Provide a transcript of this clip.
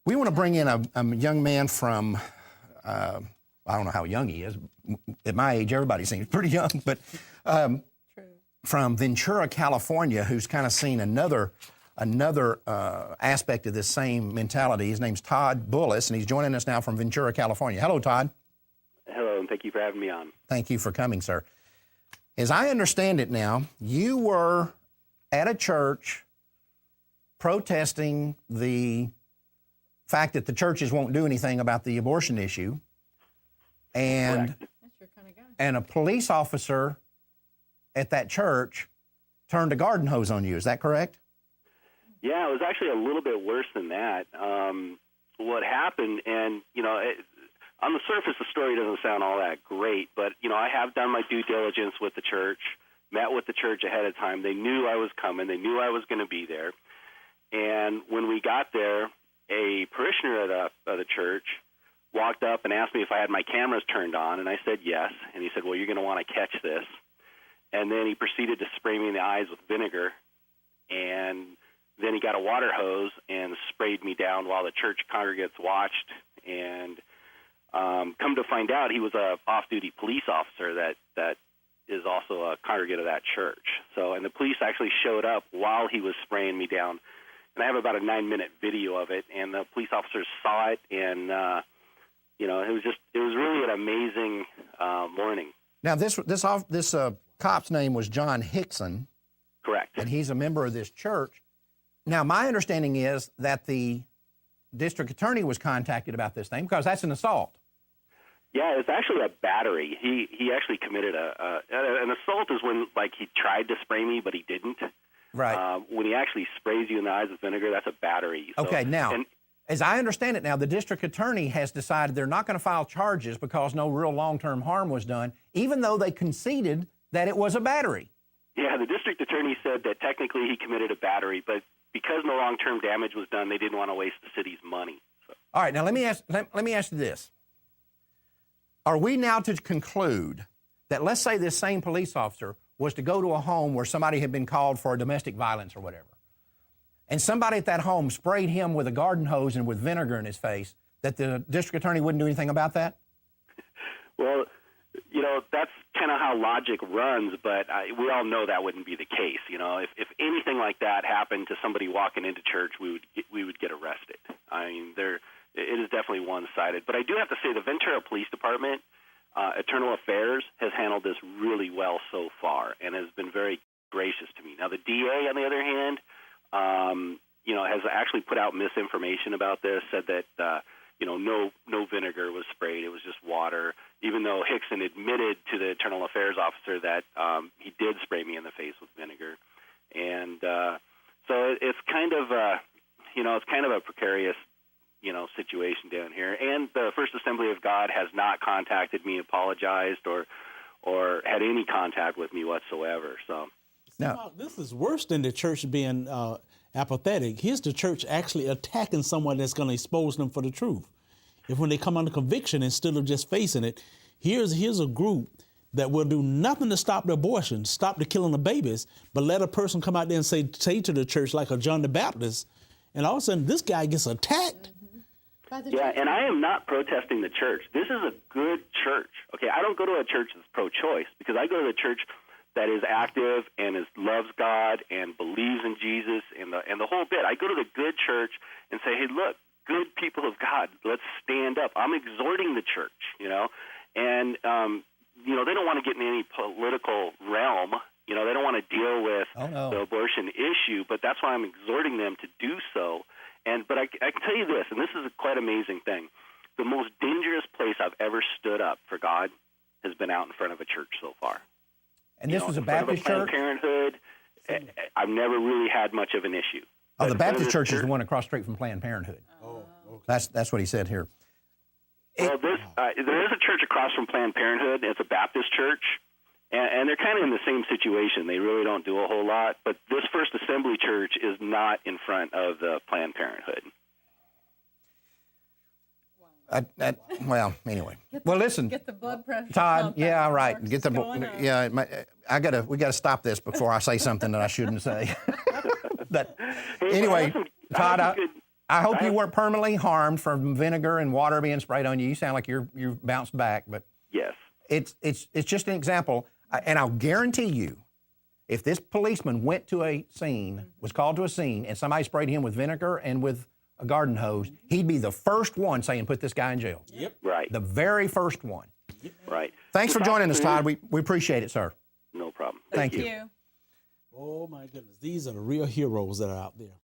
We want to bring in a young man from, I don't know how young he is. At my age, everybody seems pretty young, but from Ventura, California, who's kind of seen another aspect of this same mentality. His name's Todd Bullis, and he's joining us now from Ventura, California. Hello, Todd. Hello, and thank you for having me on. Thank you for coming, sir. As I understand it now, you were at a church protesting the fact that the churches won't do anything about the abortion issue, and a police officer at that church turned a garden hose on you. Is that correct? Yeah, it was actually a little bit worse than that. What happened, and, on the surface, the story doesn't sound all that great, but, I have done my due diligence with the church, met with the church ahead of time. They knew I was coming. They knew I was going to be there. And when we got there, a parishioner of the church walked up and asked me if I had my cameras turned on, and I said yes. And he said, well, you're going to want to catch this. And then he proceeded to spray me in the eyes with vinegar, and then he got a water hose and sprayed me down while the church congregates watched. And come to find out, he was a off-duty police officer that is also a congregate of that church. So, and the police actually showed up while he was spraying me down. And I have about a 9-minute video of it, and the police officers saw it, and it was really an amazing morning. Now, this cop's name was John Hickson. Correct. And he's a member of this church. Now, my understanding is that the district attorney was contacted about this thing because that's an assault. Yeah, it's actually a battery. He actually committed an assault is when, like, he tried to spray me, but he didn't. Right. When he actually sprays you in the eyes with vinegar, that's a battery. So, okay, now, as I understand it now, the district attorney has decided they're not going to file charges because no real long-term harm was done, even though they conceded that it was a battery. Yeah, the district attorney said that technically he committed a battery, but because no long-term damage was done, they didn't want to waste the city's money. So. All right, now let me ask you this. Are we now to conclude that, let's say this same police officer was to go to a home where somebody had been called for domestic violence or whatever, and somebody at that home sprayed him with a garden hose and with vinegar in his face, that the district attorney wouldn't do anything about that? Well, that's kind of how logic runs, but we all know that wouldn't be the case. If anything like that happened to somebody walking into church, we would get arrested. I mean, it is definitely one-sided. But I do have to say the Ventura Police Department, Internal Affairs, has handled this really well so far and has been very gracious to me. Now, the DA, on the other hand, has actually put out misinformation about this, said that, no vinegar was sprayed. It was just water, even though Hickson admitted to the Internal Affairs officer that he did spray me in the face with vinegar. And so it's kind of a precarious situation down here. And the First Assembly of God has not contacted me, apologized, or had any contact with me whatsoever. So now, this is worse than the church being apathetic. Here's the church actually attacking someone that's going to expose them for the truth. If when they come under conviction, instead of just facing it, here's a group that will do nothing to stop the abortion, stop the killing of babies, but let a person come out there and say to the church, like a John the Baptist, and all of a sudden this guy gets attacked. Yeah, and I am not protesting the church. This is a good church. Okay, I don't go to a church that's pro-choice because I go to the church that is active and loves God and believes in Jesus and the whole bit. I go to the good church and say, hey, look, good people of God, let's stand up. I'm exhorting the church, and they don't want to get in any political realm. They don't want to deal with the abortion issue, but that's why I'm exhorting them to do so. But I can tell you this, and this is a quite amazing thing. The most dangerous place I've ever stood up for God has been out in front of a church so far. And this was a Baptist church? Planned Parenthood, I've never really had a much of an issue. Oh, the Baptist church is the one across street from Planned Parenthood. Oh, okay. That's what he said here. Well, there is a church across from Planned Parenthood. It's a Baptist church, and they're kind of in the same situation. They really don't do a whole lot. But this First Assembly Church is not in front of the Planned Parenthood. Anyway. Listen. Get the blood pressure. Todd, yeah, right. Get the we got to stop this before I say something that I shouldn't say. But anyway, Todd, I hope you weren't permanently harmed from vinegar and water being sprayed on you. You sound like you're bounced back, but Yes. it's just an example. And I'll guarantee you, if this policeman went to a scene, was called to a scene, and somebody sprayed him with vinegar and with a garden hose, he'd be the first one saying, put this guy in jail. Yep. Right. The very first one. Right. Thanks for joining us, Todd. We appreciate it, sir. No problem. Thank you. Oh, my goodness. These are the real heroes that are out there.